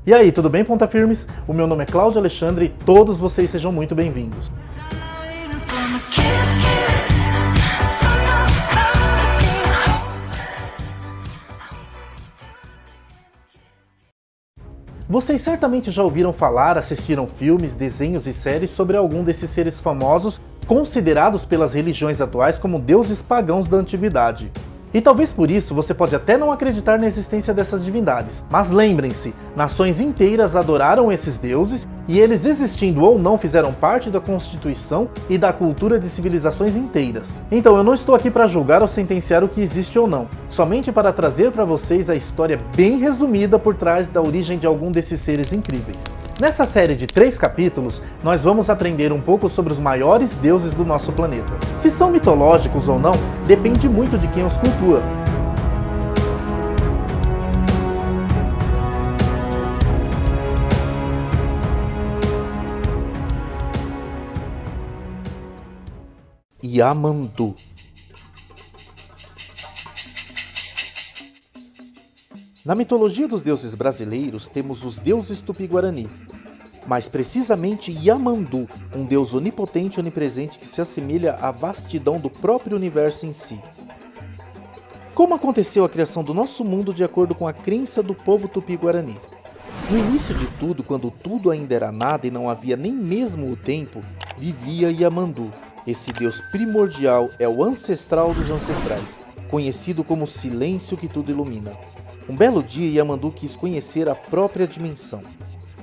E aí, tudo bem, Ponta Firmes? O meu nome é Cláudio Alexandre e todos vocês sejam muito bem-vindos. Vocês certamente já ouviram falar, assistiram filmes, desenhos e séries sobre algum desses seres famosos considerados pelas religiões atuais como deuses pagãos da antiguidade. E talvez por isso você pode até não acreditar na existência dessas divindades. Mas lembrem-se, nações inteiras adoraram esses deuses e eles, existindo ou não, fizeram parte da constituição e da cultura de civilizações inteiras. Então eu não estou aqui para julgar ou sentenciar o que existe ou não, somente para trazer para vocês a história bem resumida por trás da origem de algum desses seres incríveis. Nessa série de 3 capítulos, nós vamos aprender um pouco sobre os maiores deuses do nosso planeta. Se são mitológicos ou não, depende muito de quem os cultua. Yamandu. Na mitologia dos deuses brasileiros, temos os deuses Tupi-Guarani, mais precisamente Yamandu, um deus onipotente e onipresente que se assemelha à vastidão do próprio universo em si. Como aconteceu a criação do nosso mundo de acordo com a crença do povo Tupi-Guarani? No início de tudo, quando tudo ainda era nada e não havia nem mesmo o tempo, vivia Yamandu. Esse deus primordial é o ancestral dos ancestrais, conhecido como silêncio que tudo ilumina. Um belo dia, Yamandu quis conhecer a própria dimensão.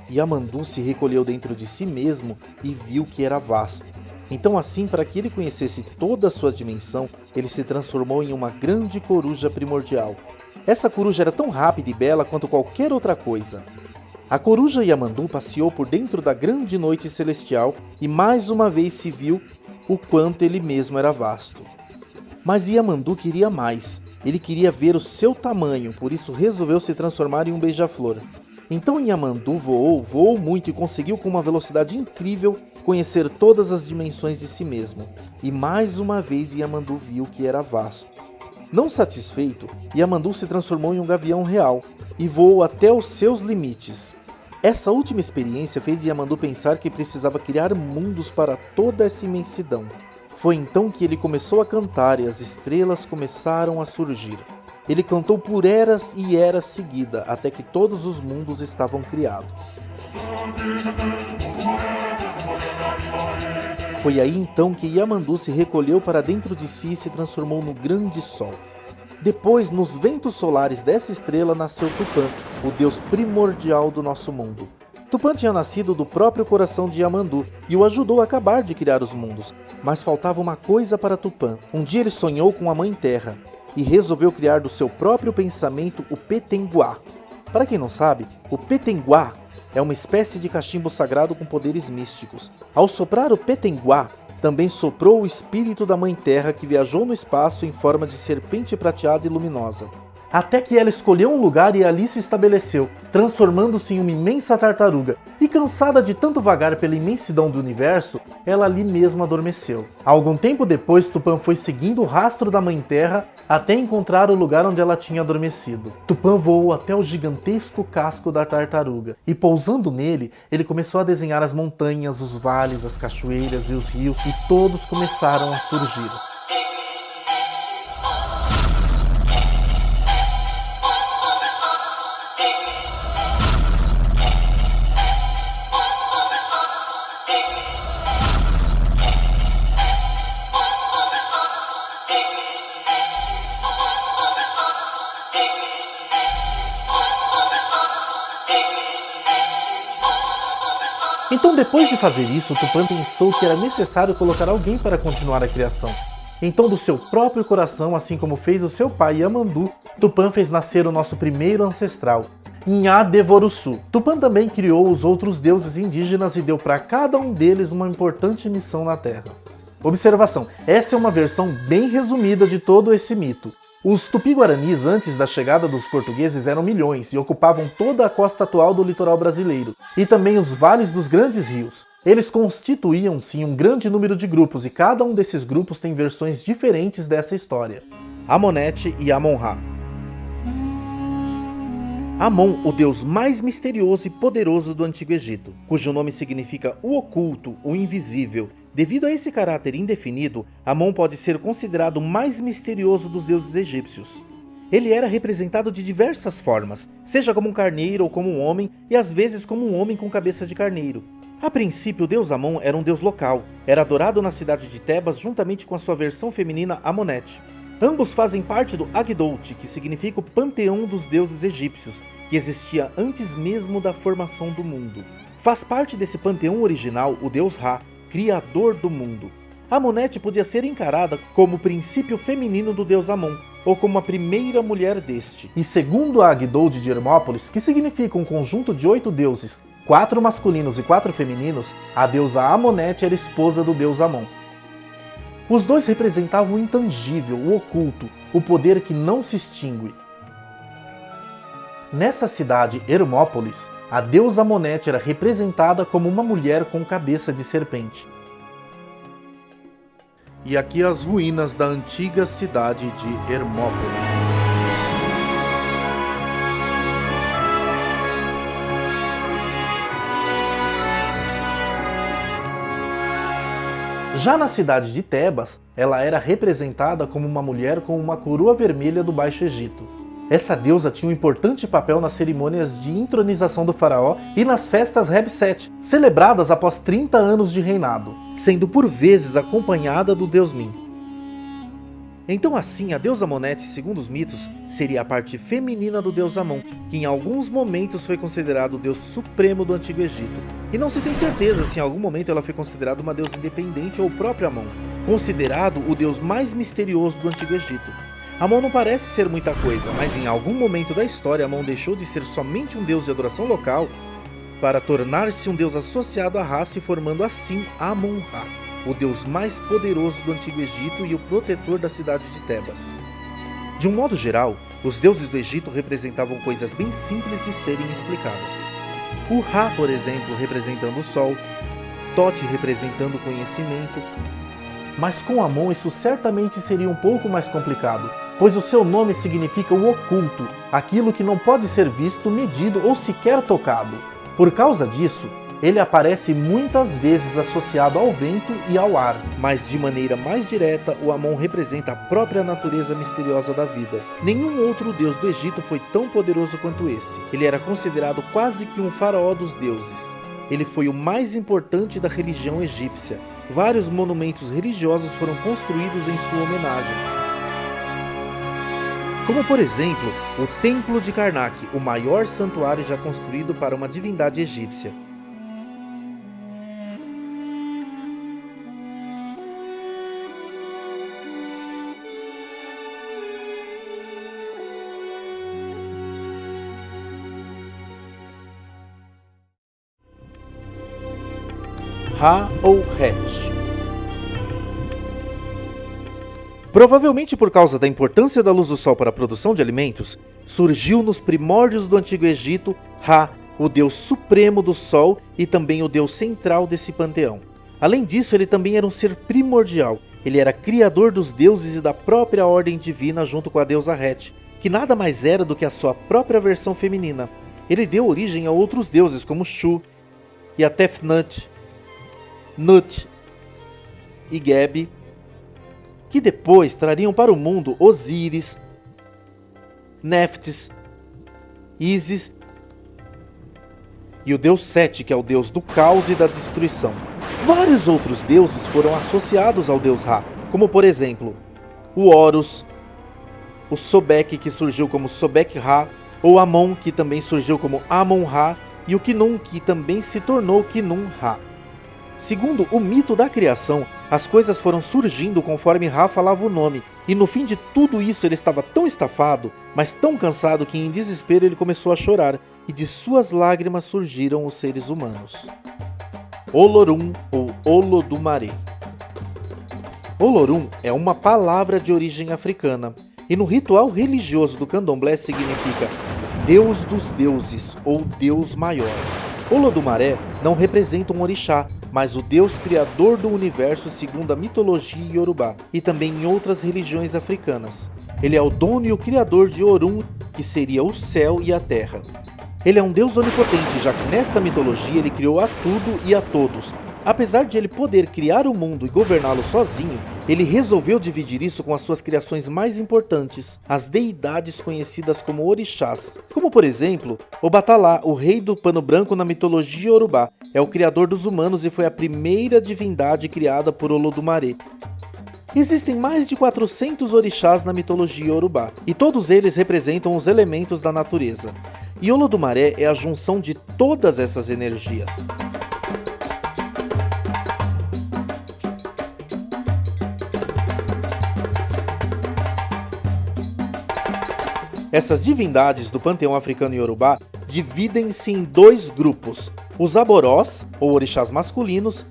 Yamandu se recolheu dentro de si mesmo e viu que era vasto. Então, assim, para que ele conhecesse toda a sua dimensão, ele se transformou em uma grande coruja primordial. Essa coruja era tão rápida e bela quanto qualquer outra coisa. A coruja Yamandu passeou por dentro da grande noite celestial e mais uma vez se viu o quanto ele mesmo era vasto. Mas Yamandu queria mais. Ele queria ver o seu tamanho, por isso resolveu se transformar em um beija-flor. Então Yamandu voou muito e conseguiu com uma velocidade incrível conhecer todas as dimensões de si mesmo. E mais uma vez Yamandu viu que era vasto. Não satisfeito, Yamandu se transformou em um gavião real e voou até os seus limites. Essa última experiência fez Yamandu pensar que precisava criar mundos para toda essa imensidão. Foi então que ele começou a cantar e as estrelas começaram a surgir. Ele cantou por eras e eras seguidas, até que todos os mundos estavam criados. Foi aí então que Yamandu se recolheu para dentro de si e se transformou no grande sol. Depois, nos ventos solares dessa estrela, nasceu Tupã, o deus primordial do nosso mundo. Tupã tinha nascido do próprio coração de Yamandu e o ajudou a acabar de criar os mundos. Mas faltava uma coisa para Tupã. Um dia ele sonhou com a Mãe Terra e resolveu criar do seu próprio pensamento o Petenguá. Para quem não sabe, o Petenguá é uma espécie de cachimbo sagrado com poderes místicos. Ao soprar o Petenguá, também soprou o espírito da Mãe Terra que viajou no espaço em forma de serpente prateada e luminosa. Até que ela escolheu um lugar e ali se estabeleceu, transformando-se em uma imensa tartaruga. E cansada de tanto vagar pela imensidão do universo, ela ali mesmo adormeceu. Algum tempo depois, Tupã foi seguindo o rastro da Mãe Terra até encontrar o lugar onde ela tinha adormecido. Tupã voou até o gigantesco casco da tartaruga, e pousando nele, ele começou a desenhar as montanhas, os vales, as cachoeiras e os rios, e todos começaram a surgir. Então, depois de fazer isso, Tupã pensou que era necessário colocar alguém para continuar a criação. Então, do seu próprio coração, assim como fez o seu pai Yamandu, Tupã fez nascer o nosso primeiro ancestral, Nhá Devoruçu. Tupã também criou os outros deuses indígenas e deu para cada um deles uma importante missão na Terra. Observação: essa é uma versão bem resumida de todo esse mito. Os Tupi-Guaranis, antes da chegada dos portugueses, eram milhões e ocupavam toda a costa atual do litoral brasileiro, e também os vales dos grandes rios. Eles constituíam-se em um grande número de grupos, e cada um desses grupos tem versões diferentes dessa história. Amonete e Amon-Ra. Amon, o deus mais misterioso e poderoso do Antigo Egito, cujo nome significa o oculto, o invisível. Devido a esse caráter indefinido, Amon pode ser considerado o mais misterioso dos deuses egípcios. Ele era representado de diversas formas, seja como um carneiro ou como um homem, e às vezes como um homem com cabeça de carneiro. A princípio, o deus Amon era um deus local, era adorado na cidade de Tebas juntamente com a sua versão feminina Amonete. Ambos fazem parte do Agdout, que significa o panteão dos deuses egípcios, que existia antes mesmo da formação do mundo. Faz parte desse panteão original o deus Ra, criador do mundo. Amonete podia ser encarada como o princípio feminino do deus Amon, ou como a primeira mulher deste. E segundo a Agdout de Hermópolis, que significa um conjunto de 8 deuses, 4 masculinos e 4 femininos, a deusa Amonete era esposa do deus Amon. Os dois representavam o intangível, o oculto, o poder que não se extingue. Nessa cidade, Hermópolis, a deusa Amonete era representada como uma mulher com cabeça de serpente. E aqui as ruínas da antiga cidade de Hermópolis. Já na cidade de Tebas, ela era representada como uma mulher com uma coroa vermelha do Baixo Egito. Essa deusa tinha um importante papel nas cerimônias de intronização do faraó e nas festas Rebset, celebradas após 30 anos de reinado, sendo por vezes acompanhada do deus Min. Então assim, a deusa Amonete, segundo os mitos, seria a parte feminina do deus Amon, que em alguns momentos foi considerado o deus supremo do Antigo Egito. E não se tem certeza se em algum momento ela foi considerada uma deusa independente ou o próprio Amon, considerado o deus mais misterioso do Antigo Egito. Amon não parece ser muita coisa, mas em algum momento da história Amon deixou de ser somente um deus de adoração local para tornar-se um deus associado à raça e formando assim Amon-Ra, o deus mais poderoso do Antigo Egito e o protetor da cidade de Tebas. De um modo geral, os deuses do Egito representavam coisas bem simples de serem explicadas. O Ra, por exemplo, representando o Sol, Tote representando o conhecimento. Mas com Amon isso certamente seria um pouco mais complicado, pois o seu nome significa o oculto, aquilo que não pode ser visto, medido ou sequer tocado. Por causa disso, ele aparece muitas vezes associado ao vento e ao ar, mas de maneira mais direta, o Amon representa a própria natureza misteriosa da vida. Nenhum outro deus do Egito foi tão poderoso quanto esse. Ele era considerado quase que um faraó dos deuses. Ele foi o mais importante da religião egípcia. Vários monumentos religiosos foram construídos em sua homenagem. Como, por exemplo, o Templo de Karnak, o maior santuário já construído para uma divindade egípcia. Ra ou Het. Provavelmente por causa da importância da luz do sol para a produção de alimentos, surgiu nos primórdios do Antigo Egito Ra, o deus supremo do sol e também o deus central desse panteão. Além disso, ele também era um ser primordial. Ele era criador dos deuses e da própria ordem divina junto com a deusa Het, que nada mais era do que a sua própria versão feminina. Ele deu origem a outros deuses como Shu e a Tefnut, Nut e Geb, que depois trariam para o mundo Osíris, Néftis, Ísis e o deus Sete, que é o deus do caos e da destruição. Vários outros deuses foram associados ao deus Ra, como por exemplo, o Horus, o Sobek, que surgiu como Sobek-Ra, ou Amon, que também surgiu como Amon-Ra, e o Khnum, que também se tornou Khnum-Ra. Segundo o mito da criação, as coisas foram surgindo conforme Ra falava o nome, e no fim de tudo isso ele estava tão estafado, mas tão cansado que em desespero ele começou a chorar, e de suas lágrimas surgiram os seres humanos. Olorum ou Olodumare. Olorum é uma palavra de origem africana, e no ritual religioso do candomblé significa Deus dos deuses ou Deus maior. Olodumaré não representa um orixá, mas o Deus criador do universo segundo a mitologia iorubá e também em outras religiões africanas. Ele é o dono e o criador de Orun, que seria o céu e a terra. Ele é um deus onipotente, já que nesta mitologia ele criou a tudo e a todos. Apesar de ele poder criar o mundo e governá-lo sozinho, ele resolveu dividir isso com as suas criações mais importantes, as deidades conhecidas como orixás. Como por exemplo, Obatalá, o rei do pano branco na mitologia Yorubá, é o criador dos humanos e foi a primeira divindade criada por Olodumare. Existem mais de 400 orixás na mitologia Yorubá, e todos eles representam os elementos da natureza. E Olodumare é a junção de todas essas energias. Essas divindades do panteão africano Yorubá dividem-se em dois grupos, os aborós, ou orixás masculinos,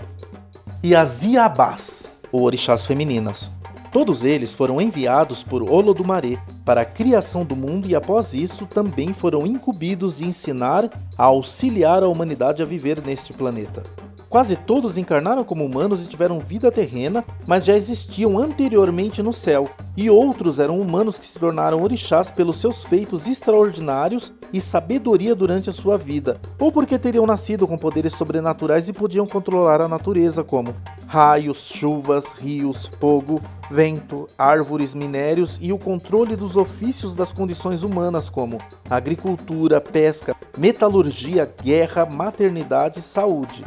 e as iabás, ou orixás femininas. Todos eles foram enviados por Olodumare para a criação do mundo e após isso também foram incumbidos de ensinar a auxiliar a humanidade a viver neste planeta. Quase todos encarnaram como humanos e tiveram vida terrena, mas já existiam anteriormente no céu, e outros eram humanos que se tornaram orixás pelos seus feitos extraordinários e sabedoria durante a sua vida, ou porque teriam nascido com poderes sobrenaturais e podiam controlar a natureza, como raios, chuvas, rios, fogo, vento, árvores, minérios e o controle dos ofícios das condições humanas, como agricultura, pesca, metalurgia, guerra, maternidade e saúde.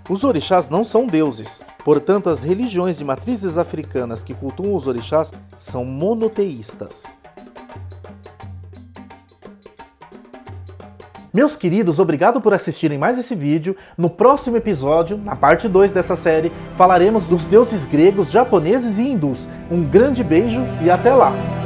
Os orixás não são deuses, portanto as religiões de matrizes africanas que cultuam os orixás são monoteístas. Meus queridos, obrigado por assistirem mais esse vídeo. No próximo episódio, na parte 2 dessa série, falaremos dos deuses gregos, japoneses e hindus. Um grande beijo e até lá!